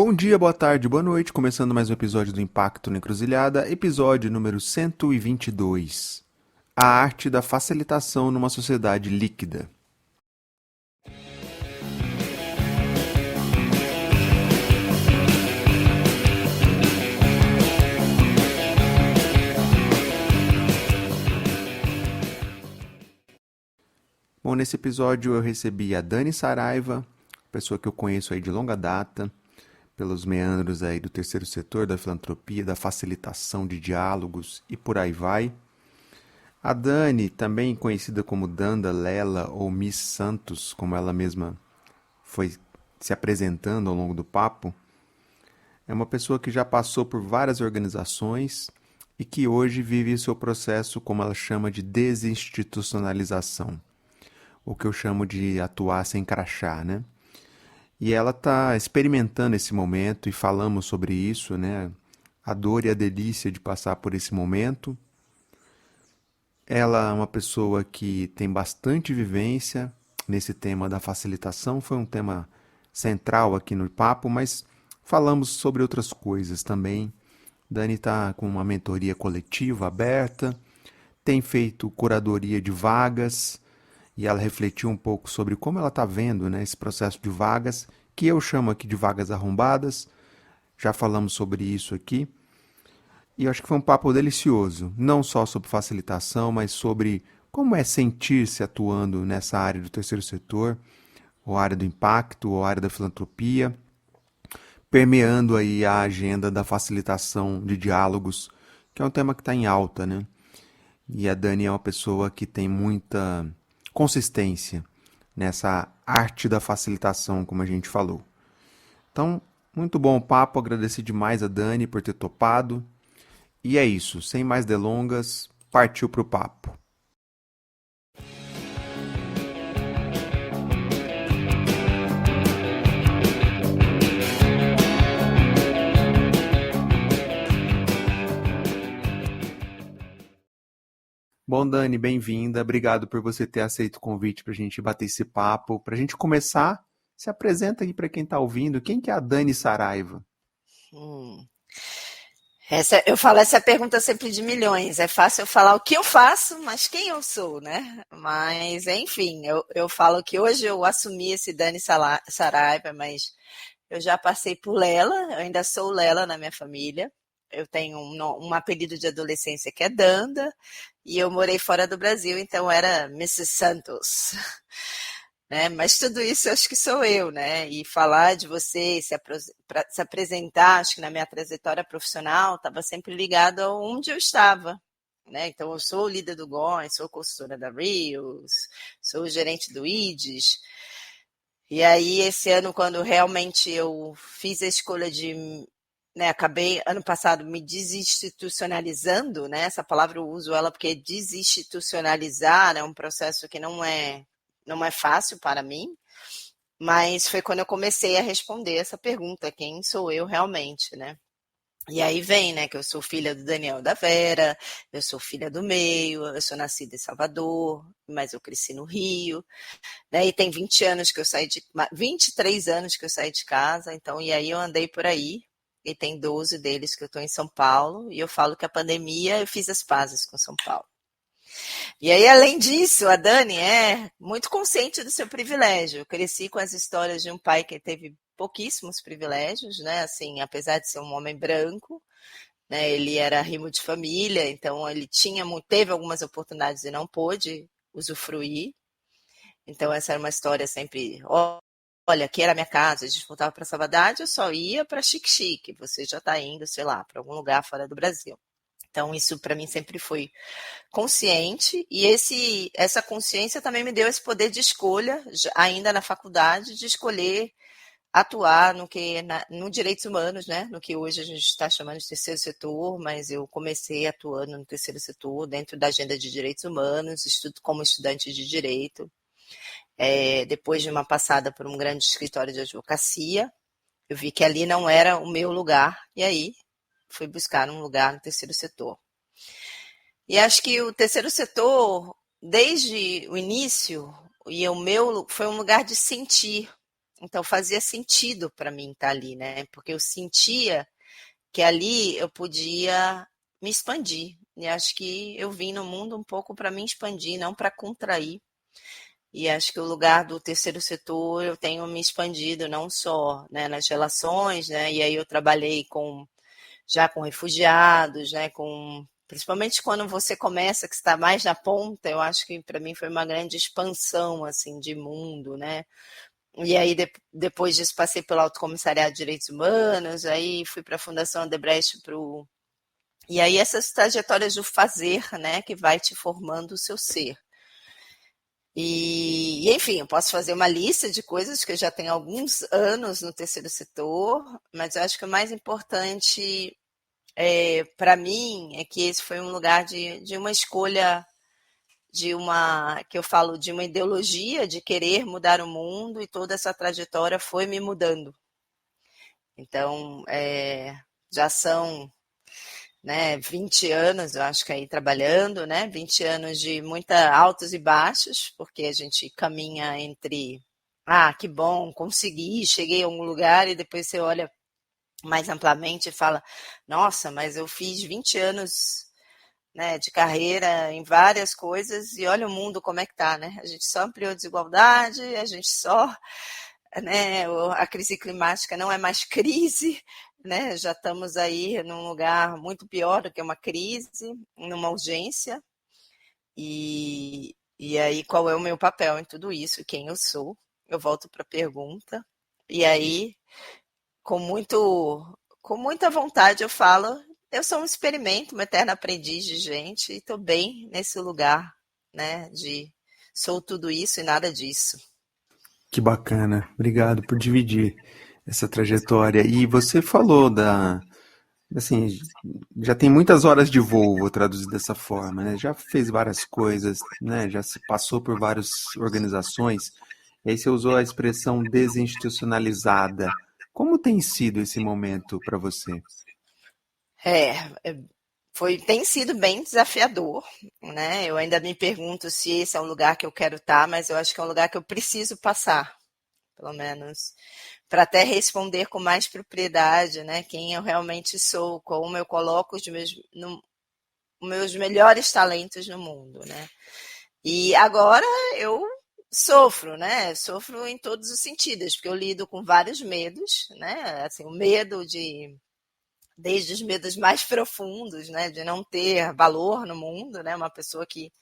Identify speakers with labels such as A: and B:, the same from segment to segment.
A: Bom dia, boa tarde, boa noite. Começando mais um episódio do Impacto na Encruzilhada, episódio número 122. A arte da facilitação numa sociedade líquida. Bom, nesse episódio eu recebi a Dani Saraiva, pessoa que eu conheço aí de longa data, pelos meandros aí do terceiro setor, da filantropia, da facilitação de diálogos e por aí vai. A Dani, também conhecida como Danda Lela ou Miss Santos, como ela mesma foi se apresentando ao longo do papo, é uma pessoa que já passou por várias organizações e que hoje vive o seu processo, como ela chama, de desinstitucionalização, o que eu chamo de atuar sem crachá, né? E ela está experimentando esse momento e falamos sobre isso, né? A dor e a delícia de passar por esse momento. Ela é uma pessoa que tem bastante vivência nesse tema da facilitação, foi um tema central aqui no papo, mas falamos sobre outras coisas também. Dani está com uma mentoria coletiva aberta, tem feito curadoria de vagas e ela refletiu um pouco sobre como ela está vendo, né, esse processo de vagas, que eu chamo aqui de vagas arrombadas. Já falamos sobre isso aqui. E eu acho que foi um papo delicioso, não só sobre facilitação, mas sobre como é sentir-se atuando nessa área do terceiro setor, ou área do impacto, ou área da filantropia, permeando aí a agenda da facilitação de diálogos, que é um tema que está em alta, né? E a Dani é uma pessoa que tem muita consistência nessa arte da facilitação, como a gente falou. Então, muito bom o papo, agradeci demais a Dani por ter topado. E é isso, sem mais delongas, partiu pro papo. Bom, Dani, bem-vinda. Obrigado por você ter aceito o convite para a gente bater esse papo. Para a gente começar, se apresenta aí para quem está ouvindo. Quem que é a Dani Saraiva?
B: Hum. Eu falo essa pergunta sempre de milhões. É fácil eu falar o que eu faço, mas quem eu sou, né? Mas, enfim, eu falo que hoje eu assumi esse Dani Saraiva, mas eu já passei por Lela, eu ainda sou Lela na minha família. Eu tenho um apelido de adolescência que é Danda, e eu morei fora do Brasil, então era Mrs. Santos. Né? Mas tudo isso eu acho que sou eu, né? E falar de você, se apresentar, acho que na minha trajetória profissional estava sempre ligado a onde eu estava. Né? Então, eu sou líder do GON, sou consultora da Rios, sou gerente do IDES. E aí, esse ano, quando realmente eu fiz a escolha de, né, acabei, ano passado, me desinstitucionalizando, né? Essa palavra eu uso ela porque desinstitucionalizar é um processo que não é fácil para mim, mas foi quando eu comecei a responder essa pergunta, quem sou eu realmente, né? E aí vem, né, que eu sou filha do Daniel e da Vera, eu sou filha do meio, eu sou nascida em Salvador, mas eu cresci no Rio, né, e tem 20 anos que eu saí 23 anos que eu saí de casa, então, e aí eu andei por aí, e tem 12 deles que eu estou em São Paulo, e eu falo que a pandemia eu fiz as pazes com São Paulo. E aí, além disso, a Dani é muito consciente do seu privilégio. Eu cresci com as histórias de um pai que teve pouquíssimos privilégios, né? Assim, apesar de ser um homem branco, né? Ele era rimo de família, então ele teve algumas oportunidades e não pôde usufruir. Então essa era uma história sempre, olha, aqui era a minha casa, a gente voltava para Salvador, eu só ia para Xique-Xique, você já está indo, sei lá, para algum lugar fora do Brasil. Então isso para mim sempre foi consciente, e essa consciência também me deu esse poder de escolha, ainda na faculdade, de escolher atuar no direitos humanos, né? No que hoje a gente está chamando de terceiro setor, mas eu comecei atuando no terceiro setor, dentro da agenda de direitos humanos, estudo como estudante de direito, depois de uma passada por um grande escritório de advocacia, eu vi que ali não era o meu lugar, e aí fui buscar um lugar no terceiro setor. E acho que o terceiro setor, desde o início, e o meu foi um lugar de sentir, Então fazia sentido para mim estar ali, né? Porque eu sentia que ali eu podia me expandir. E acho que eu vim no mundo um pouco para me expandir, não para contrair. E acho que o lugar do terceiro setor eu tenho me expandido não só, né, nas relações, né? E aí eu trabalhei já com refugiados, né? Principalmente quando você começa, que está mais na ponta, eu acho que para mim foi uma grande expansão assim de mundo, né? E aí, depois disso, passei pelo Alto Comissariado de Direitos Humanos, aí fui para a Fundação Odebrecht E aí, essas trajetórias do fazer, né, que vai te formando o seu ser. Enfim, eu posso fazer uma lista de coisas que eu já tenho alguns anos no terceiro setor, mas eu acho que o mais importante para mim é que esse foi um lugar de uma escolha que eu falo de uma ideologia de querer mudar o mundo, e toda essa trajetória foi me mudando. Então, já são, né, 20 anos, eu acho que aí trabalhando, né, 20 anos de muita altos e baixos, porque a gente caminha entre, que bom, consegui, cheguei a um lugar, e depois você olha mais amplamente e fala, nossa, mas eu fiz 20 anos, né, de carreira em várias coisas, e olha o mundo como é que tá, né? A gente só ampliou a desigualdade, a gente só, né, a crise climática não é mais crise, né? Já estamos aí num lugar muito pior do que uma crise, numa urgência. E aí, qual é o meu papel em tudo isso? Quem eu sou? Eu volto para a pergunta. E aí, com muita vontade, eu falo: eu sou um experimento, uma eterna aprendiz de gente, e estou bem nesse lugar, né? De sou tudo isso e nada disso.
A: Que bacana. Obrigado por dividir essa trajetória. E você falou assim, já tem muitas horas de voo, vou traduzir dessa forma, né? Já fez várias coisas, né? Já se passou por várias organizações. E aí você usou a expressão desinstitucionalizada. Como tem sido esse momento para você?
B: É, tem sido bem desafiador, né? Eu ainda me pergunto se esse é um lugar que eu quero estar, mas eu acho que é um lugar que eu preciso passar, pelo menos, para até responder com mais propriedade, né? Quem eu realmente sou, como eu coloco os meus melhores talentos no mundo, né? E agora eu sofro, né? Sofro em todos os sentidos, porque eu lido com vários medos, né? Assim, o medo desde os medos mais profundos, né, de não ter valor no mundo, né, uma pessoa que,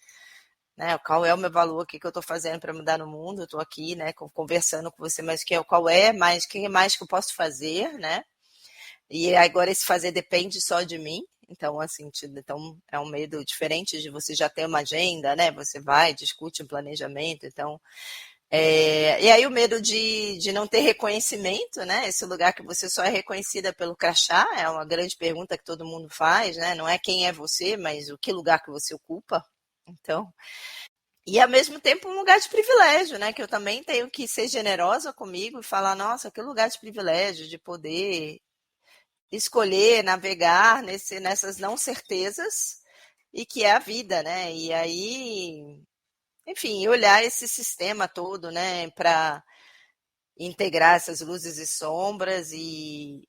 B: né, qual é o meu valor, o que eu estou fazendo para mudar no mundo, eu estou aqui, né, conversando com você, mas qual é mais, quem é mais que eu posso fazer, né, e agora esse fazer depende só de mim, então, assim, então é um medo diferente de você já ter uma agenda, né, você vai, discute um planejamento, então e aí o medo de não ter reconhecimento, né? Esse lugar que você só é reconhecida pelo crachá, é uma grande pergunta que todo mundo faz, né? Não é quem é você, mas o que lugar que você ocupa. Então, e ao mesmo tempo um lugar de privilégio, né? Que eu também tenho que ser generosa comigo e falar, nossa, que lugar de privilégio de poder escolher, navegar nessas não certezas, e que é a vida, né? E aí, enfim, olhar esse sistema todo, né, para integrar essas luzes e sombras e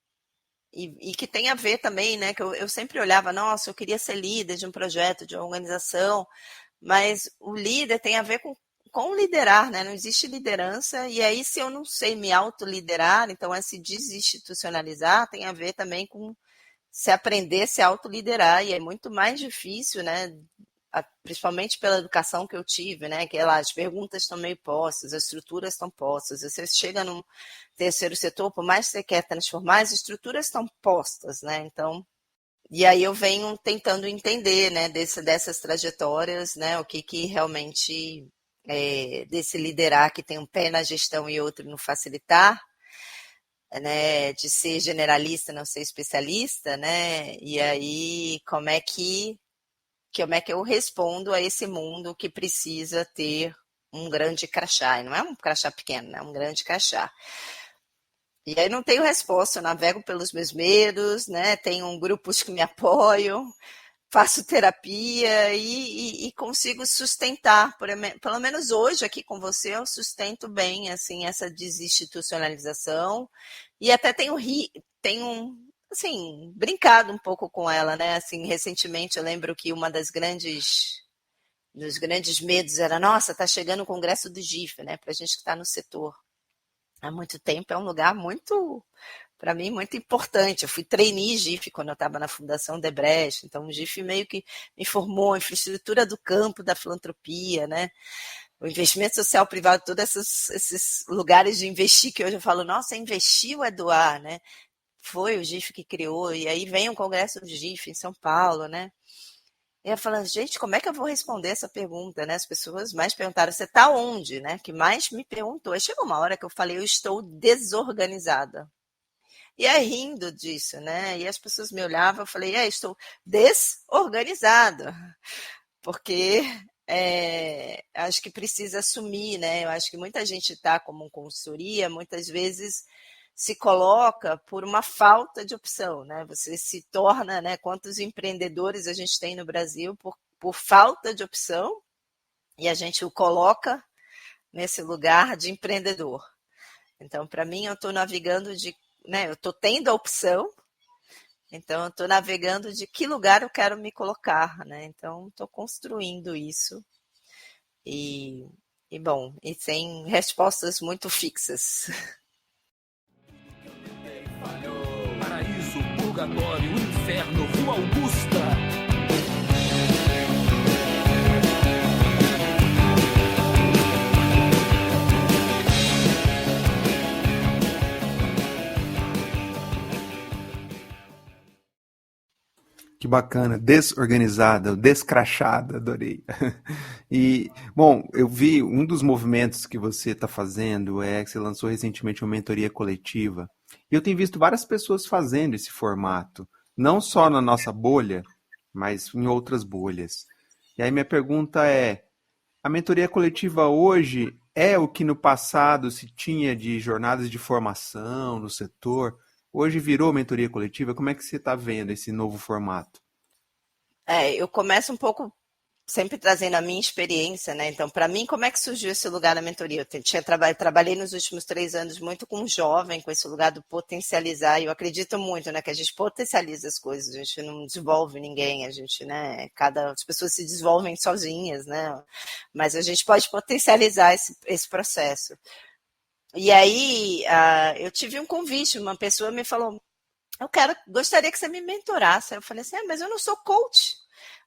B: que tem a ver também, né, que eu sempre olhava, nossa, eu queria ser líder de um projeto, de uma organização, mas o líder tem a ver com liderar, né, não existe liderança, e aí se eu não sei me autoliderar, então se desinstitucionalizar tem a ver também com se aprender a se autoliderar, e é muito mais difícil, né, principalmente pela educação que eu tive, né? Que lá, as perguntas estão meio postas, as estruturas estão postas. Você chega num terceiro setor, por mais que você quer transformar, as estruturas estão postas, né? Então, e aí eu venho tentando entender, né, dessas trajetórias, né, o que realmente desse liderar que tem um pé na gestão e outro no facilitar, né, de ser generalista, não ser especialista, né? E aí como é que eu respondo a esse mundo que precisa ter um grande crachá, e não é um crachá pequeno, é um grande crachá. E aí não tenho resposta, eu navego pelos meus medos, né? Tenho grupos que me apoiam, faço terapia e consigo sustentar, pelo menos hoje aqui com você, eu sustento bem assim essa desinstitucionalização e até tenho assim, brincado um pouco com ela, né? Assim, recentemente eu lembro que uma dos grandes medos era, nossa, tá chegando o Congresso do GIF, né? Para a gente que está no setor há muito tempo, é um lugar muito, para mim, muito importante. Eu fui trainee GIF quando eu estava na Fundação Debrecht, então o GIF meio que me formou a infraestrutura do campo da filantropia, né? O investimento social privado, todos esses lugares de investir que hoje eu falo, nossa, investir ou é doar, né? Foi o GIF que criou, e aí vem o Congresso do GIF em São Paulo, né? E eu falando, gente, como é que eu vou responder essa pergunta, né? As pessoas mais perguntaram, você está onde, né? Que mais me perguntou. Aí chegou uma hora que eu falei, eu estou desorganizada. E aí rindo disso, né? E as pessoas me olhavam, eu falei, estou desorganizada, porque acho que precisa assumir, né? Eu acho que muita gente está como consultoria, muitas vezes se coloca por uma falta de opção, né? Você se torna, né? Quantos empreendedores a gente tem no Brasil por falta de opção e a gente o coloca nesse lugar de empreendedor. Então, para mim, eu estou navegando né? Eu estou tendo a opção, então eu estou navegando de que lugar eu quero me colocar, né? Então, estou construindo isso e, bom, e sem respostas muito fixas.
C: Paraíso, purgatório, inferno, Rua Augusta.
A: Que bacana, desorganizada, descrachada, adorei. E, bom, eu vi um dos movimentos que você está fazendo é que você lançou recentemente uma mentoria coletiva. E eu tenho visto várias pessoas fazendo esse formato, não só na nossa bolha, mas em outras bolhas. E aí minha pergunta é, a mentoria coletiva hoje é o que no passado se tinha de jornadas de formação no setor? Hoje virou mentoria coletiva? Como é que você está vendo esse novo formato?
B: Eu começo um pouco sempre trazendo a minha experiência, né? Então, para mim, como é que surgiu esse lugar na mentoria? Trabalhei nos últimos 3 anos muito com um jovem, com esse lugar do potencializar, e eu acredito muito, né, que a gente potencializa as coisas, a gente não desenvolve ninguém, a gente, né, as pessoas se desenvolvem sozinhas, né? Mas a gente pode potencializar esse processo. E aí, eu tive um convite, uma pessoa me falou, gostaria que você me mentorasse. Aí eu falei assim, mas eu não sou coach.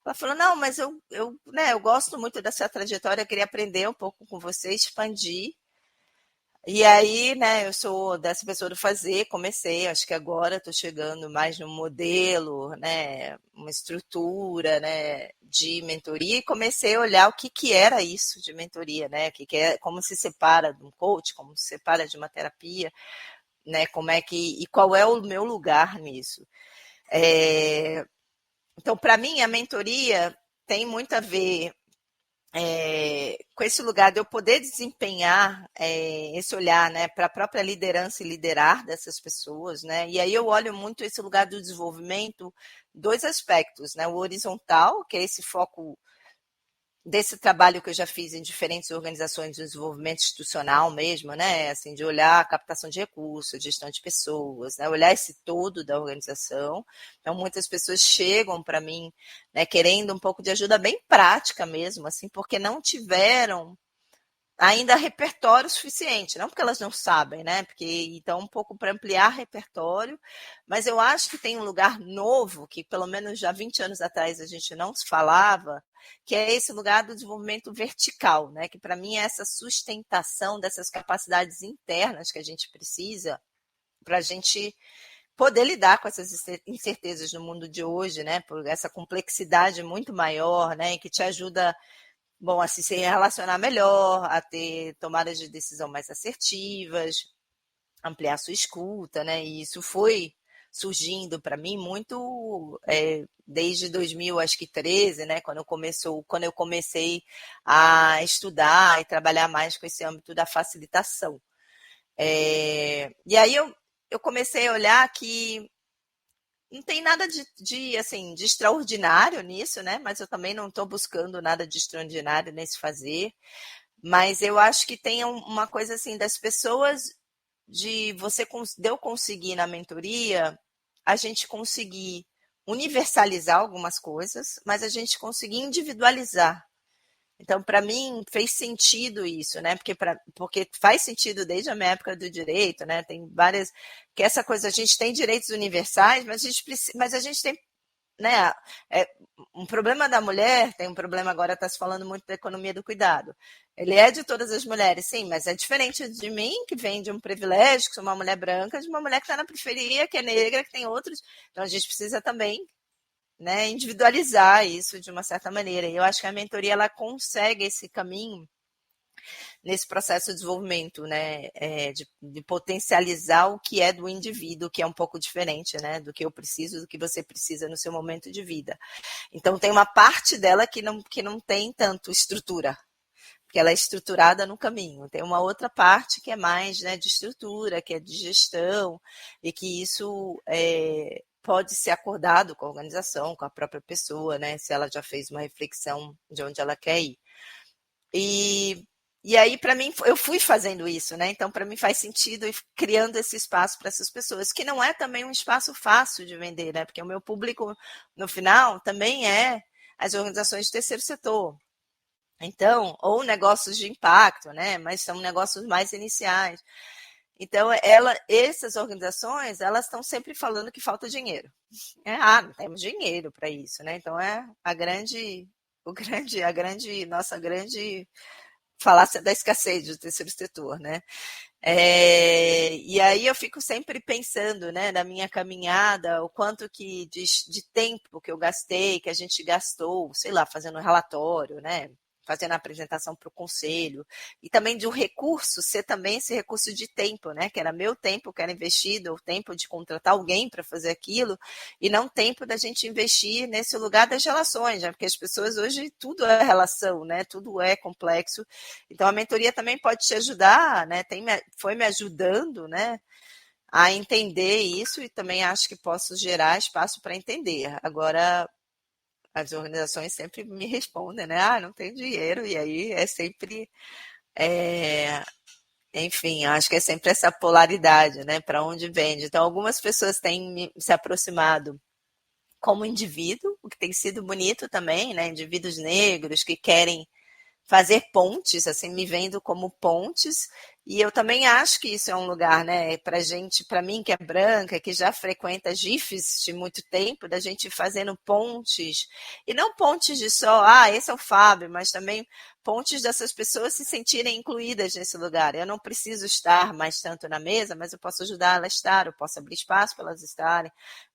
B: Ela falou, não, mas né, eu gosto muito da sua trajetória, eu queria aprender um pouco com você, expandir. E aí, né, eu sou dessa pessoa do fazer, comecei, acho que agora estou chegando mais num modelo, né, uma estrutura, né, de mentoria e comecei a olhar o que era isso de mentoria, né, que é, como se separa de um coach, como se separa de uma terapia, né, e qual é o meu lugar nisso. Então, para mim, a mentoria tem muito a ver com esse lugar de eu poder desempenhar esse olhar, né, para a própria liderança e liderar dessas pessoas, né? E aí eu olho muito esse lugar do desenvolvimento, dois aspectos, né? O horizontal, que é esse foco desse trabalho que eu já fiz em diferentes organizações de desenvolvimento institucional mesmo, né? Assim, de olhar a captação de recursos, gestão de pessoas, né? Olhar esse todo da organização. Então, muitas pessoas chegam para mim, né, querendo um pouco de ajuda bem prática mesmo, assim, porque não tiveram ainda repertório suficiente, não porque elas não sabem, né? Porque então um pouco para ampliar repertório, mas eu acho que tem um lugar novo que pelo menos já 20 anos atrás a gente não se falava, que é esse lugar do desenvolvimento vertical, né? Que para mim é essa sustentação dessas capacidades internas que a gente precisa para a gente poder lidar com essas incertezas no mundo de hoje, né? Por essa complexidade muito maior, né? Que te ajuda, bom, a se relacionar melhor, a ter tomadas de decisão mais assertivas, ampliar sua escuta, né? E isso foi surgindo para mim muito desde 2000, acho que 13, né? Quando eu comecei a estudar e trabalhar mais com esse âmbito da facilitação. E aí eu comecei a olhar que não tem nada assim, de extraordinário nisso, né? Mas eu também não estou buscando nada de extraordinário nesse fazer. Mas eu acho que tem uma coisa assim das pessoas de eu conseguir na mentoria, a gente conseguir universalizar algumas coisas, mas a gente conseguir individualizar. Então, para mim, fez sentido isso, né? Porque faz sentido desde a minha época do direito, né? Tem várias. Que essa coisa, a gente tem direitos universais, mas a gente tem. Né, um problema da mulher, tem um problema agora, está se falando muito da economia do cuidado. Ele é de todas as mulheres, sim, mas é diferente de mim, que vem de um privilégio, que sou uma mulher branca, de uma mulher que está na periferia, que é negra, que tem outros. Então, a gente precisa também, né, individualizar isso de uma certa maneira. E eu acho que a mentoria ela consegue esse caminho nesse processo de desenvolvimento, né, de potencializar o que é do indivíduo, que é um pouco diferente, né, do que eu preciso, do que você precisa no seu momento de vida. Então, tem uma parte dela que não tem tanto estrutura, porque ela é estruturada no caminho. Tem uma outra parte que é mais, né, de estrutura, que é de gestão, e que isso pode ser acordado com a organização, com a própria pessoa, né, se ela já fez uma reflexão de onde ela quer ir. E aí, para mim, eu fui fazendo isso, né? Então, para mim, faz sentido ir criando esse espaço para essas pessoas, que não é também um espaço fácil de vender, né? Porque o meu público, no final, também é as organizações de terceiro setor. Então, ou negócios de impacto, né? Mas são negócios mais iniciais. Então, essas organizações, elas estão sempre falando que falta dinheiro. Não temos dinheiro para isso, né? Então, é nossa grande falácia da escassez do terceiro setor, né? E aí eu fico sempre pensando, né, na minha caminhada, o quanto que de tempo que eu gastei, que a gente gastou, sei lá, fazendo um relatório, né, fazendo a apresentação para o conselho, e também de um recurso ser também esse recurso de tempo, né, que era meu tempo que era investido, o tempo de contratar alguém para fazer aquilo, e não tempo da gente investir nesse lugar das relações, né, porque as pessoas hoje tudo é relação, né, tudo é complexo. Então a mentoria também pode te ajudar, né, foi me ajudando, né, a entender isso, e também acho que posso gerar espaço para entender. Agora, as organizações sempre me respondem, né? Não tem dinheiro, e aí é sempre, enfim, acho que é sempre essa polaridade, né? Para onde vende. Então, algumas pessoas têm se aproximado como indivíduo, o que tem sido bonito também, né? Indivíduos negros que querem fazer pontes, assim, me vendo como pontes, e eu também acho que isso é um lugar, né, pra gente, para mim que é branca, que já frequenta GIFs de muito tempo, da gente fazendo pontes, e não pontes de só, esse é o Fábio, mas também pontes dessas pessoas se sentirem incluídas nesse lugar. Eu não preciso estar mais tanto na mesa, mas eu posso ajudar ela a estar, eu posso abrir espaço para elas estarem.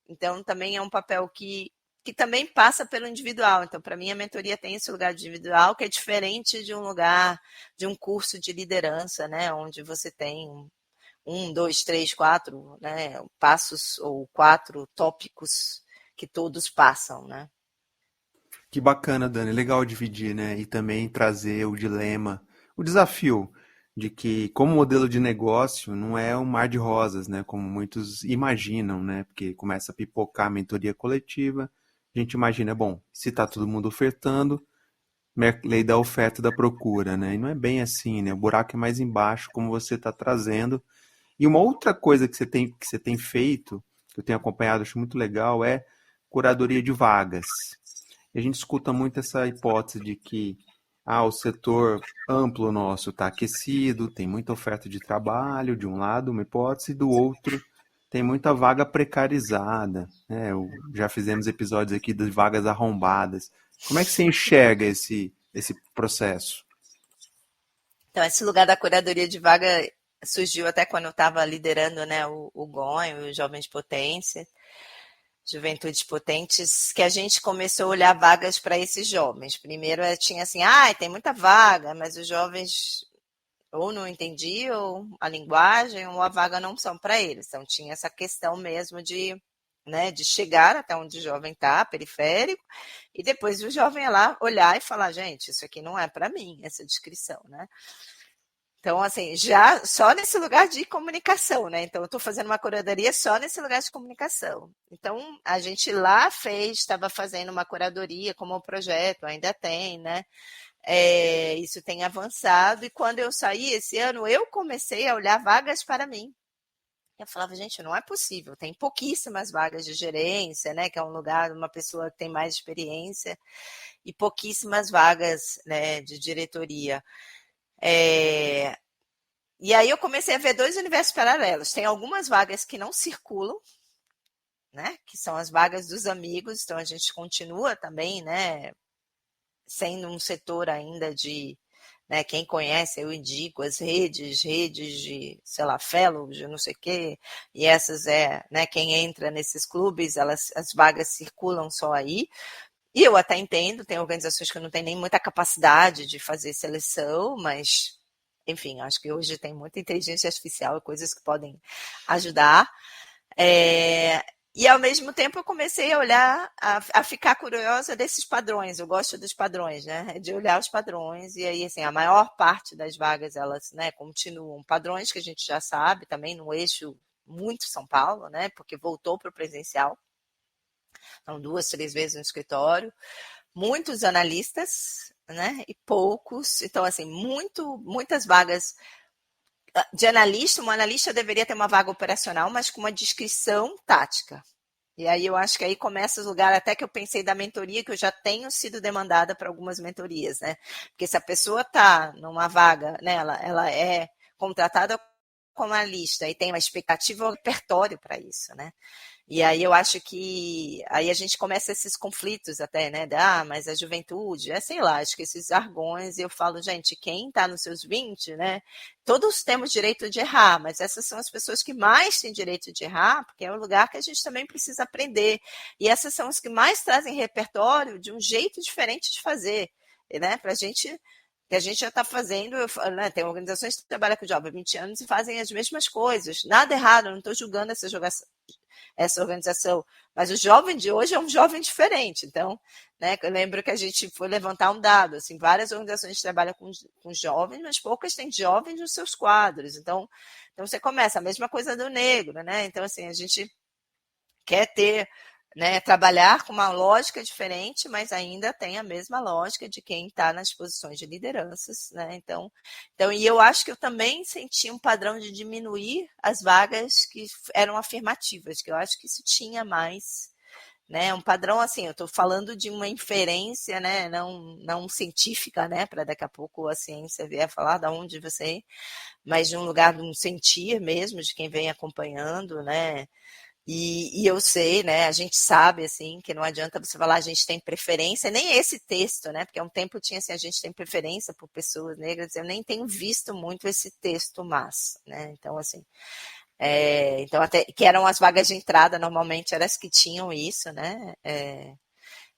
B: Então, também é um papel que também passa pelo individual. Então, para mim, a mentoria tem esse lugar individual, que é diferente de um lugar, de um curso de liderança, né? Onde você tem 2, 3, 4, né, passos ou 4 tópicos que todos passam, né?
A: Que bacana, Dani. Legal dividir, né? E também trazer o dilema, o desafio de que, como modelo de negócio, não é um mar de rosas, né? Como muitos imaginam, né? Porque começa a pipocar a mentoria coletiva. A gente imagina, bom, se está todo mundo ofertando, lei da oferta e da procura, né? E não é bem assim, né? O buraco é mais embaixo, como você está trazendo. E uma outra coisa que você tem feito, que eu tenho acompanhado, acho muito legal, é curadoria de vagas. E a gente escuta muito essa hipótese de que o setor amplo nosso está aquecido, tem muita oferta de trabalho, de um lado, uma hipótese, e do outro tem muita vaga precarizada, né? Já fizemos episódios aqui das vagas arrombadas. Como é que você enxerga esse processo?
B: Então, esse lugar da curadoria de vaga surgiu até quando eu estava liderando, né, o GOM, o Jovens Potência, Juventudes Potentes, que a gente começou a olhar vagas para esses jovens. Primeiro tinha assim, tem muita vaga, mas os jovens ou não entendiam a linguagem ou a vaga não são para eles. Então tinha essa questão mesmo de, né, de chegar até onde o jovem está, periférico, e depois o jovem ia lá olhar e falar, gente, isso aqui não é para mim, essa descrição, né? Então, assim, já só nesse lugar de comunicação, né? Então, eu estou fazendo uma curadoria só nesse lugar de comunicação. Então, a gente lá estava fazendo uma curadoria como um projeto, ainda tem, né? Isso tem avançado, e quando eu saí esse ano, eu comecei a olhar vagas para mim. Eu falava, gente, não é possível, tem pouquíssimas vagas de gerência, né? Que é um lugar, uma pessoa que tem mais experiência, e pouquíssimas vagas, né, de diretoria. E aí eu comecei a ver 2 universos paralelos. Tem algumas vagas que não circulam, né? Que são as vagas dos amigos, então a gente continua também, né? Sendo um setor ainda de, né, quem conhece, eu indico as redes de, sei lá, fellows, de não sei o quê, e essas né, quem entra nesses clubes, as vagas circulam só aí. E eu até entendo, tem organizações que não têm nem muita capacidade de fazer seleção, mas, enfim, acho que hoje tem muita inteligência artificial e coisas que podem ajudar. E, ao mesmo tempo, eu comecei a olhar, a ficar curiosa desses padrões. Eu gosto dos padrões, né? De olhar os padrões. E aí, assim, a maior parte das vagas, elas, né, continuam padrões que a gente já sabe, também no eixo muito São Paulo, né? Porque voltou para o presencial. Então, 2, 3 vezes no escritório, muitos analistas, né? E poucos, então assim, muitas vagas de analista. Um analista deveria ter uma vaga operacional, mas com uma descrição tática. E aí eu acho que aí começa o lugar até que eu pensei da mentoria, que eu já tenho sido demandada para algumas mentorias, né? Porque se a pessoa está numa vaga, né, ela é contratada como analista e tem uma expectativa, um repertório para isso, né? E aí eu acho que aí a gente começa esses conflitos até, né? Mas a juventude, sei lá, acho que esses jargões, e eu falo, gente, quem está nos seus 20, né? Todos temos direito de errar, mas essas são as pessoas que mais têm direito de errar, porque é um lugar que a gente também precisa aprender. E essas são as que mais trazem repertório de um jeito diferente de fazer, né? Pra gente, que a gente já está fazendo, né, tem organizações que trabalham com jovens há 20 anos e fazem as mesmas coisas. Nada errado, eu não estou julgando essa organização, mas o jovem de hoje é um jovem diferente. Então, né, eu lembro que a gente foi levantar um dado, assim, várias organizações trabalham com jovens, mas poucas têm jovens nos seus quadros. Então você começa a mesma coisa do negro, né? Então, assim, a gente quer ter, né, trabalhar com uma lógica diferente, mas ainda tem a mesma lógica de quem está nas posições de lideranças, né? Então, e eu acho que eu também senti um padrão de diminuir as vagas que eram afirmativas, que eu acho que isso tinha mais, né? Um padrão, assim, eu estou falando de uma inferência, né, não científica, né, para daqui a pouco a ciência vier falar de onde você, mas de um lugar de um sentir mesmo, de quem vem acompanhando, né? E eu sei, né, a gente sabe, assim, que não adianta você falar a gente tem preferência, nem esse texto, né, porque há um tempo tinha assim, a gente tem preferência por pessoas negras, eu nem tenho visto muito esse texto, mas, né, então, assim, então até, que eram as vagas de entrada, normalmente eram as que tinham isso, né,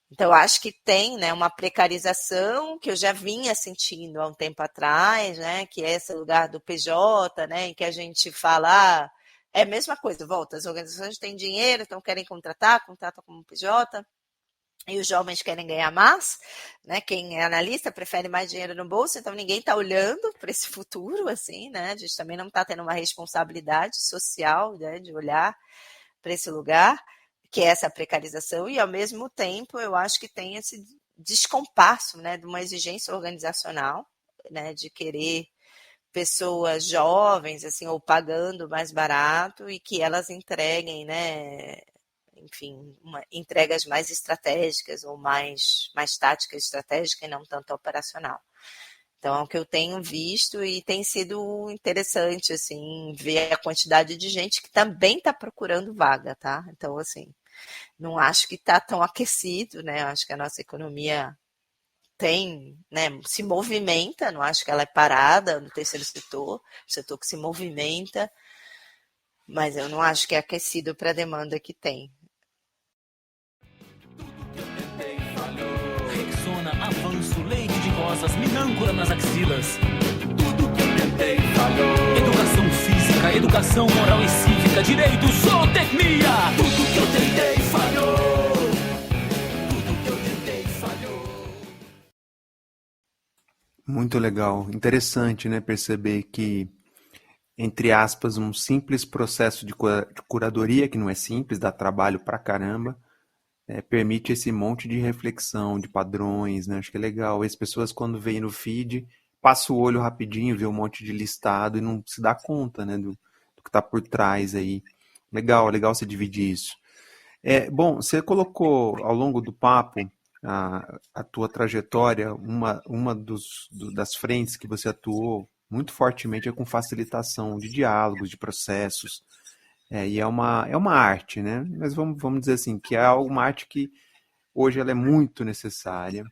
B: então, eu acho que tem, né, uma precarização que eu já vinha sentindo há um tempo atrás, né, que é esse lugar do PJ, né, em que a gente fala, é a mesma coisa, volta, as organizações têm dinheiro, então querem contratam como PJ, e os jovens querem ganhar mais, né? Quem é analista prefere mais dinheiro no bolso, então ninguém está olhando para esse futuro, assim, né? A gente também não está tendo uma responsabilidade social, né, de olhar para esse lugar, que é essa precarização, e ao mesmo tempo eu acho que tem esse descompasso, né, de uma exigência organizacional, né, de querer pessoas jovens, assim, ou pagando mais barato e que elas entreguem, né, enfim, entregas mais estratégicas ou mais tática estratégica e não tanto operacional. Então, é o que eu tenho visto e tem sido interessante, assim, ver a quantidade de gente que também está procurando vaga, tá? Então, assim, não acho que está tão aquecido, né? Acho que a nossa economia tem, né, se movimenta, não acho que ela é parada no terceiro setor que se movimenta, mas eu não acho que é aquecido para a demanda que tem.
C: Rexona, avanço, leite de rosas, minâncora nas axilas. Tudo que eu tentei falhou. Educação física, educação moral e cívica, direito, zootecnia. Tudo que eu tentei falhou.
A: Muito legal. Interessante, né, perceber que, entre aspas, um simples processo de curadoria, que não é simples, dá trabalho pra caramba, permite esse monte de reflexão, de padrões, né? Acho que é legal. E as pessoas, quando veem no feed, passa o olho rapidinho, vê um monte de listado e não se dá conta, né, do que está por trás aí. Legal, legal você dividir isso. Bom, você colocou ao longo do papo a tua trajetória, das frentes que você atuou muito fortemente é com facilitação de diálogos, de processos. E é uma arte, né? Mas vamos dizer assim, que é uma arte que hoje ela é muito necessária,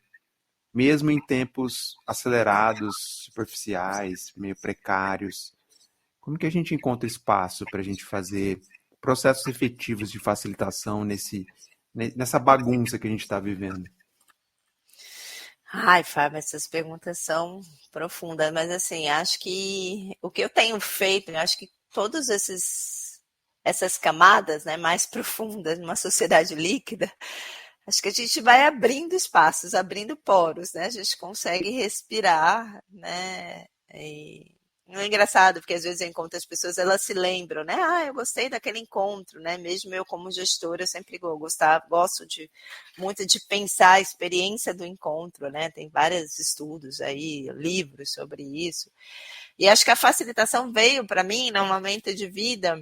A: mesmo em tempos acelerados, superficiais, meio precários. Como que a gente encontra espaço para a gente fazer processos efetivos de facilitação nessa bagunça que a gente está vivendo?
B: Ai, Fábio, essas perguntas são profundas, mas assim, acho que o que eu tenho feito, eu acho que todos essas camadas, né, mais profundas numa sociedade líquida, acho que a gente vai abrindo espaços, abrindo poros, né? A gente consegue respirar, né? E não é engraçado, porque às vezes eu encontro as pessoas, elas se lembram, né? Ah, eu gostei daquele encontro, né? Mesmo eu como gestora, eu sempre gosto muito de pensar a experiência do encontro, né? Tem vários estudos aí, livros sobre isso. E acho que a facilitação veio para mim num momento de vida,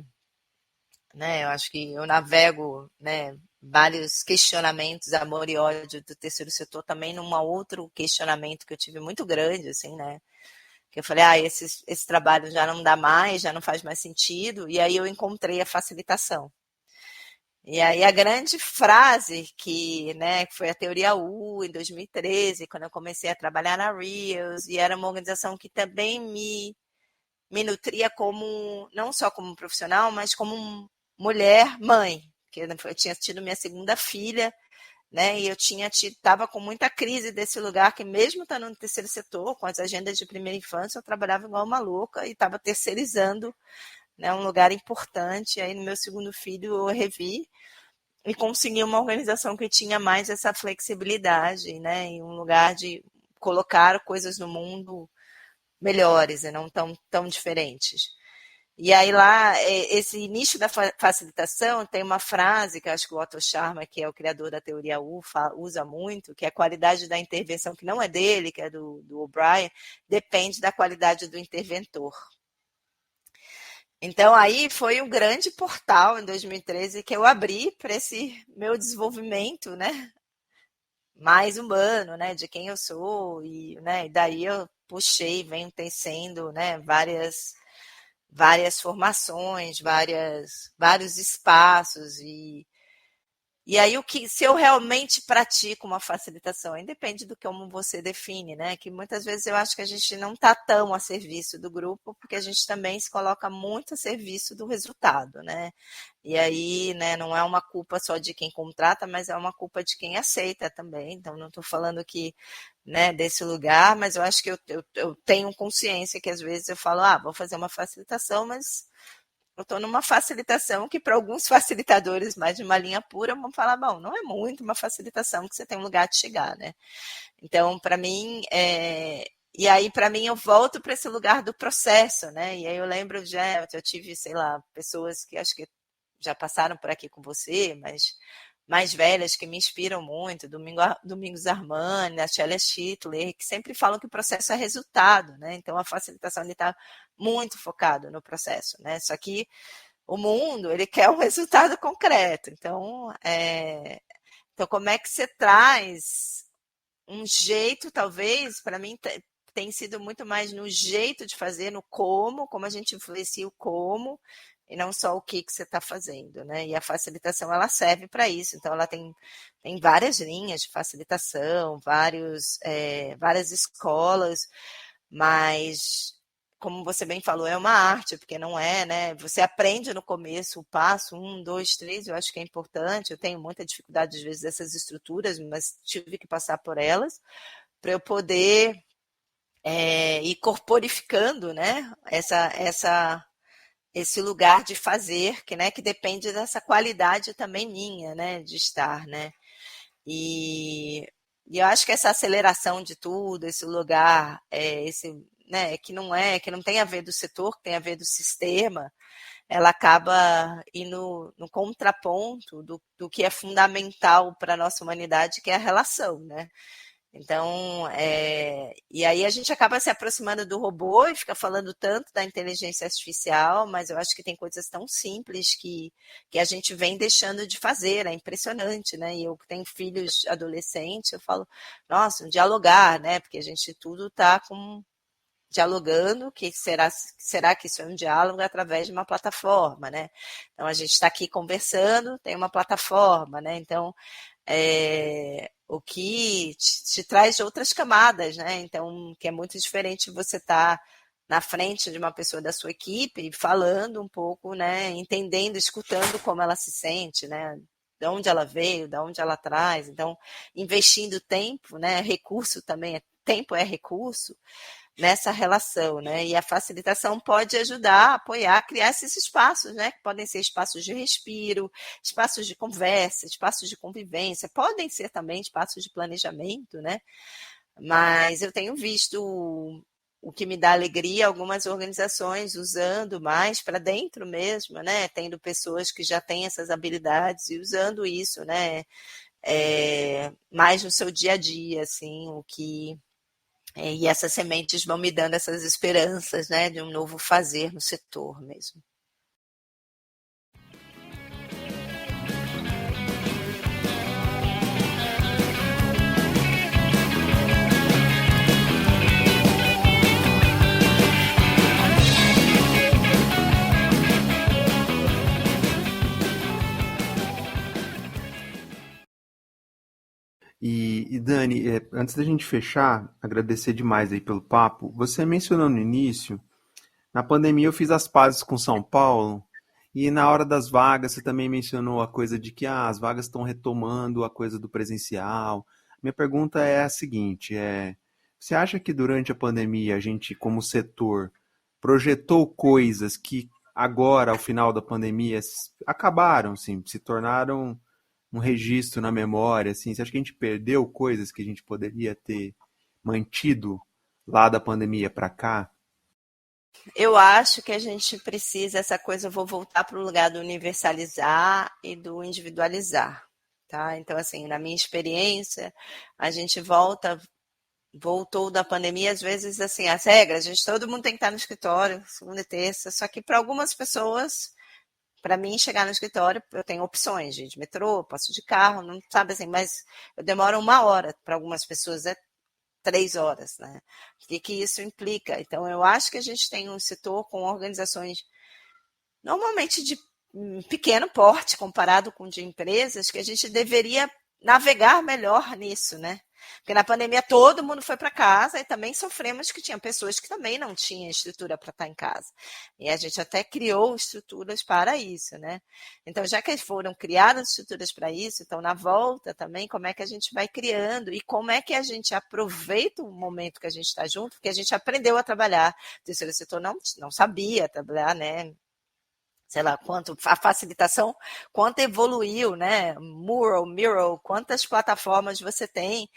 B: né? Eu acho que eu navego, né? Vários questionamentos, amor e ódio do terceiro setor, também num outro questionamento que eu tive muito grande, assim, né? Que eu falei, esse trabalho já não dá mais, já não faz mais sentido, e aí eu encontrei a facilitação. E aí a grande frase né, que foi a teoria U em 2013, quando eu comecei a trabalhar na Reels, e era uma organização que também me nutria como, não só como profissional, mas como mulher, mãe, que eu tinha tido minha segunda filha, né? E eu estava com muita crise desse lugar, que mesmo estando no terceiro setor, com as agendas de primeira infância, eu trabalhava igual uma louca e estava terceirizando, né, um lugar importante. Aí no meu segundo filho eu revi e consegui uma organização que tinha mais essa flexibilidade, né? E um lugar de colocar coisas no mundo melhores e não tão diferentes. E aí lá, esse nicho da facilitação tem uma frase que eu acho que o Otto Scharmer, que é o criador da teoria U, usa muito, que é a qualidade da intervenção, que não é dele, que é do O'Brien, depende da qualidade do interventor. Então aí foi um grande portal em 2013 que eu abri para esse meu desenvolvimento, né, mais humano, né, de quem eu sou, e, né, e daí eu puxei, venho tecendo, né, várias formações, vários espaços, e aí se eu realmente pratico uma facilitação, aí depende do como você define, né? Que muitas vezes eu acho que a gente não está tão a serviço do grupo, porque a gente também se coloca muito a serviço do resultado, né? E aí, né, não é uma culpa só de quem contrata, mas é uma culpa de quem aceita também. Então, não estou falando que, né, desse lugar, mas eu acho que eu tenho consciência que às vezes eu falo, vou fazer uma facilitação, mas eu estou numa facilitação que para alguns facilitadores mais de uma linha pura vão falar, bom, não é muito uma facilitação que você tem um lugar de chegar, né? Então, para mim, e aí para mim eu volto para esse lugar do processo, né? E aí eu lembro, eu tive, sei lá, pessoas que acho que já passaram por aqui com você, mas mais velhas que me inspiram muito, Domingos Armani, a Sheila Schittler, que sempre falam que o processo é resultado, né? Então a facilitação está muito focado no processo, né? Só que o mundo ele quer um resultado concreto. Então como é que você traz um jeito, talvez, para mim tem sido muito mais no jeito de fazer, no como a gente influencia o como, e não só o que você está fazendo, né? E a facilitação ela serve para isso. Então ela tem várias linhas de facilitação, várias escolas, mas como você bem falou, é uma arte, porque não é, né? Você aprende no começo o passo, 1, 2, 3, eu acho que é importante. Eu tenho muita dificuldade, às vezes, dessas estruturas, mas tive que passar por elas para eu poder ir corporificando, né? Esse lugar de fazer, né, que depende dessa qualidade também minha, né, de estar, né? E E eu acho que essa aceleração de tudo, esse lugar, né, que não tem a ver do setor, que tem a ver do sistema, ela acaba indo no contraponto do que é fundamental para a nossa humanidade, que é a relação, né? Então, e aí a gente acaba se aproximando do robô e fica falando tanto da inteligência artificial, mas eu acho que tem coisas tão simples que a gente vem deixando de fazer, é impressionante, né? E eu que tenho filhos adolescentes, eu falo, nossa, um dialogar, né? Porque a gente tudo está dialogando, que será que isso é um diálogo através de uma plataforma, né? Então a gente está aqui conversando, tem uma plataforma, né? Então o que te traz outras camadas, né? Então, que é muito diferente você estar na frente de uma pessoa da sua equipe, falando um pouco, né? Entendendo, escutando como ela se sente, né? De onde ela veio, de onde ela traz. Então, investindo tempo, né? Recurso também, tempo é recurso nessa relação, né? E a facilitação pode ajudar, apoiar, criar esses espaços, né? Que podem ser espaços de respiro, espaços de conversa, espaços de convivência, podem ser também espaços de planejamento, né? Mas eu tenho visto o que me dá alegria, algumas organizações usando mais para dentro mesmo, né? Tendo pessoas que já têm essas habilidades e usando isso, né? Mais no seu dia a dia, assim, e essas sementes vão me dando essas esperanças, né, de um novo fazer no setor mesmo.
A: E Dani, antes da gente fechar, agradecer demais aí pelo papo. Você mencionou no início, na pandemia eu fiz as pazes com São Paulo, e na hora das vagas você também mencionou a coisa de que as vagas estão retomando a coisa do presencial. Minha pergunta é a seguinte, você acha que durante a pandemia a gente, como setor, projetou coisas que agora, ao final da pandemia, acabaram, assim, se tornaram um registro na memória, assim? Você acha que a gente perdeu coisas que a gente poderia ter mantido lá da pandemia para cá?
B: Eu acho que a gente precisa, essa coisa, eu vou voltar para o lugar do universalizar e do individualizar, tá? Então, assim, na minha experiência, a gente voltou da pandemia, às vezes, assim, as regras, todo mundo tem que estar no escritório, segunda e terça, só que para algumas pessoas, para mim, chegar no escritório, eu tenho opções de metrô, posso de carro, não sabe assim, mas eu demoro 1 hora, para algumas pessoas é 3 horas, né? O que isso implica? Então, eu acho que a gente tem um setor com organizações normalmente de pequeno porte comparado com de empresas, que a gente deveria navegar melhor nisso, né? Porque na pandemia todo mundo foi para casa e também sofremos que tinha pessoas que também não tinham estrutura para estar em casa. E a gente até criou estruturas para isso, né? Então, já que foram criadas estruturas para isso, então na volta também, como é que a gente vai criando e como é que a gente aproveita o momento que a gente está junto, porque a gente aprendeu a trabalhar. O terceiro setor não sabia trabalhar, né? Sei lá, quanto a facilitação, quanto evoluiu, né? Mural, quantas plataformas você tem,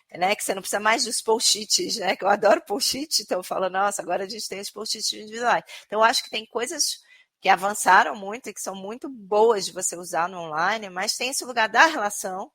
B: né? Que você não precisa mais dos post-its, né? Que eu adoro post-it, então eu falo, nossa, agora a gente tem os post-its individuais. Então, eu acho que tem coisas que avançaram muito e que são muito boas de você usar no online, mas tem esse lugar da relação,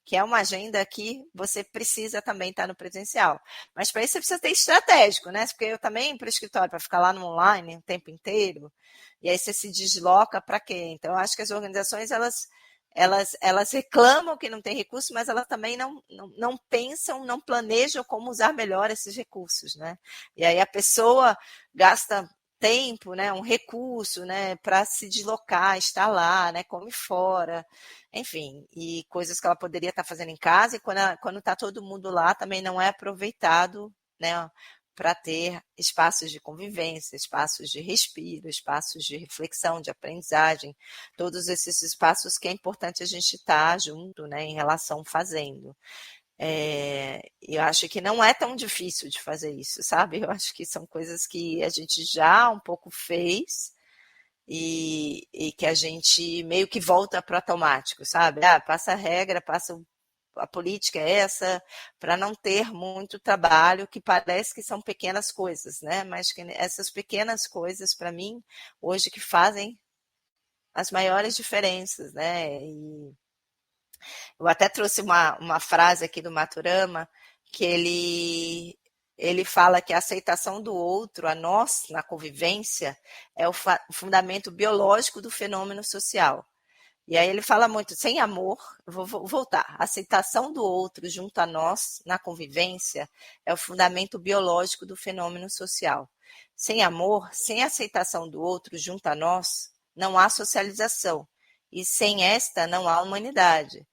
B: que é uma agenda que você precisa também estar no presencial. Mas para isso você precisa ter estratégico, né? Porque eu também para o escritório, para ficar lá no online o tempo inteiro, e aí você se desloca para quê? Então, eu acho que as organizações, elas reclamam que não tem recurso, mas elas também não pensam, não planejam como usar melhor esses recursos, né? E aí a pessoa gasta tempo, né, um recurso, né, para se deslocar, estar lá, né, come fora, enfim, e coisas que ela poderia estar fazendo em casa, e quando está todo mundo lá, também não é aproveitado, né, para ter espaços de convivência, espaços de respiro, espaços de reflexão, de aprendizagem, todos esses espaços que é importante a gente estar junto, né, em relação fazendo. Eu acho que não é tão difícil de fazer isso, sabe? Eu acho que são coisas que a gente já um pouco fez e que a gente meio que volta para o automático, sabe? Passa a regra, passa a política é essa, para não ter muito trabalho, que parece que são pequenas coisas, né? Mas que essas pequenas coisas, para mim, hoje que fazem as maiores diferenças, né? E eu até trouxe uma frase aqui do Maturama, que ele fala que a aceitação do outro, a nós, na convivência, é o fundamento biológico do fenômeno social. E aí ele fala muito, sem amor, vou voltar, a aceitação do outro junto a nós, na convivência, é o fundamento biológico do fenômeno social. Sem amor, sem aceitação do outro junto a nós, não há socialização. E sem esta, não há humanidade.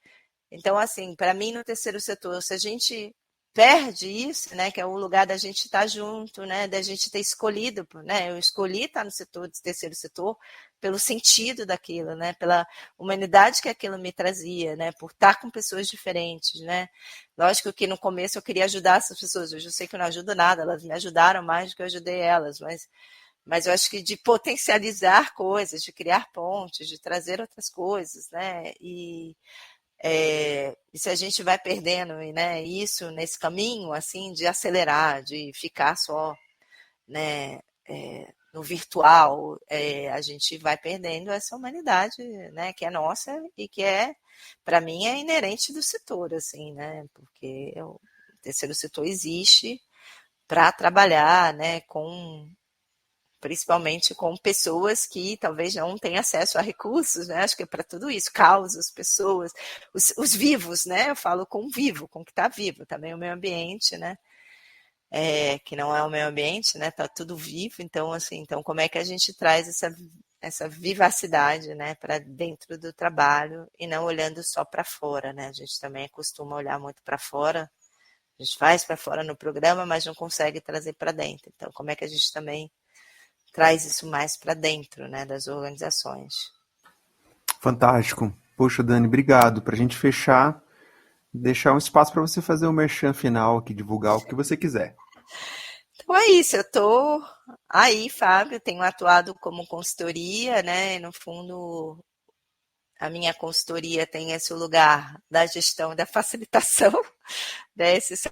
B: Então, assim, para mim, no terceiro setor, se a gente perde isso, né, que é o lugar da gente estar junto, né, da gente ter escolhido, né, eu escolhi estar no setor de terceiro setor pelo sentido daquilo, né, pela humanidade que aquilo me trazia, né, por estar com pessoas diferentes, né. Lógico que no começo eu queria ajudar essas pessoas, hoje eu sei que eu não ajudo nada, elas me ajudaram mais do que eu ajudei elas, mas eu acho que de potencializar coisas, de criar pontes, de trazer outras coisas, né, e se a gente vai perdendo, né, isso nesse caminho, assim, de acelerar, de ficar só, né, no virtual, a gente vai perdendo essa humanidade, né, que é nossa e que para mim, é inerente do setor, assim, né, porque o terceiro setor existe para trabalhar, né, principalmente com pessoas que talvez não tenham acesso a recursos, né? Acho que é para tudo isso, causas, pessoas, os vivos, né? Eu falo com o vivo, com o que está vivo, também o meio ambiente, né? Que não é o meio ambiente, né? Está tudo vivo, então, assim, então como é que a gente traz essa vivacidade, né, para dentro do trabalho e não olhando só para fora, né? A gente também costuma olhar muito para fora, a gente faz para fora no programa, mas não consegue trazer para dentro. Então, como é que a gente também traz isso mais para dentro, né, das organizações.
A: Fantástico. Poxa, Dani, obrigado. Para a gente fechar, deixar um espaço para você fazer o merchan final aqui, divulgar o que você quiser.
B: Então é isso, eu estou aí, Fábio, tenho atuado como consultoria, né, no fundo a minha consultoria tem esse lugar da gestão e da facilitação, né, esses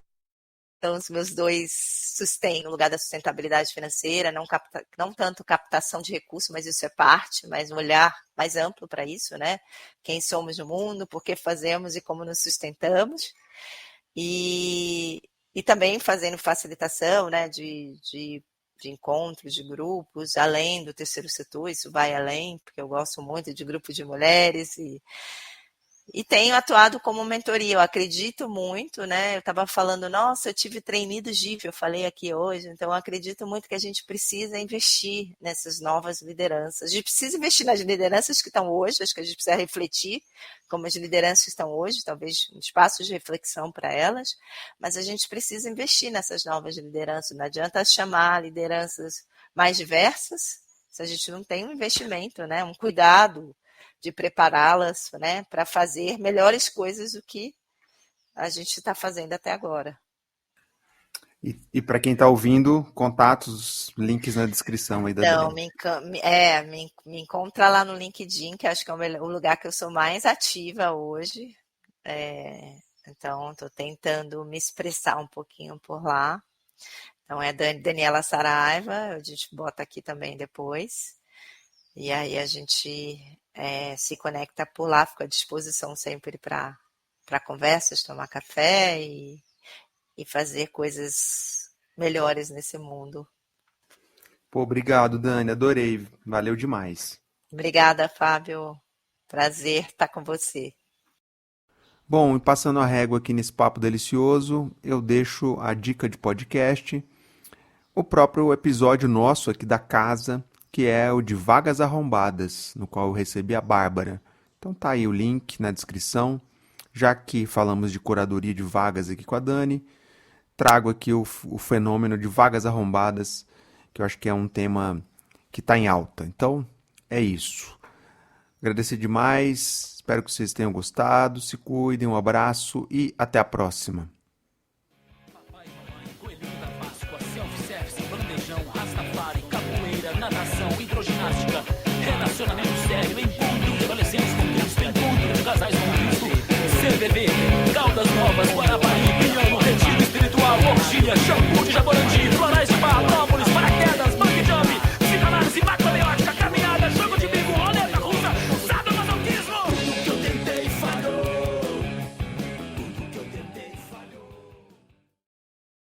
B: são os meus dois sustém, no lugar da sustentabilidade financeira, não tanto captação de recursos, mas isso é parte, mas um olhar mais amplo para isso, né? Quem somos no mundo, por que fazemos e como nos sustentamos. E também fazendo facilitação, né, de encontros, de grupos, além do terceiro setor, isso vai além, porque eu gosto muito de grupo de mulheres e tenho atuado como mentoria, eu acredito muito, né? Eu estava falando, nossa, eu tive trainee do GIF, eu falei aqui hoje, então eu acredito muito que a gente precisa investir nessas novas lideranças. A gente precisa investir nas lideranças que estão hoje, acho que a gente precisa refletir como as lideranças estão hoje, talvez um espaço de reflexão para elas, mas a gente precisa investir nessas novas lideranças, não adianta chamar lideranças mais diversas se a gente não tem um investimento, né? Um cuidado de prepará-las, né, para fazer melhores coisas do que a gente está fazendo até agora.
A: E para quem está ouvindo, contatos, links na descrição aí da Dani.
B: Me encontra lá no LinkedIn, que acho que é o lugar que eu sou mais ativa hoje. Então, estou tentando me expressar um pouquinho por lá. Então, é Daniela Saraiva, a gente bota aqui também depois. E aí a gente se conecta por lá, fico à disposição sempre para conversas, tomar café e fazer coisas melhores nesse mundo.
A: Pô, obrigado, Dani, adorei, valeu demais.
B: Obrigada, Fábio, prazer estar com você.
A: Bom, e passando a régua aqui nesse papo delicioso, eu deixo a dica de podcast, o próprio episódio nosso aqui da casa, que é o de Vagas Arrombadas, no qual eu recebi a Bárbara. Então tá aí o link na descrição. Já que falamos de curadoria de vagas aqui com a Dani, trago aqui o fenômeno de vagas arrombadas, que eu acho que é um tema que está em alta. Então, é isso. Agradecer demais, espero que vocês tenham gostado, se cuidem, um abraço e até a próxima.
C: Papai e mamãe, coelhinho da Páscoa, self-service, bandejão, rastafari, capoeira, natação, hidroginástica, relacionamento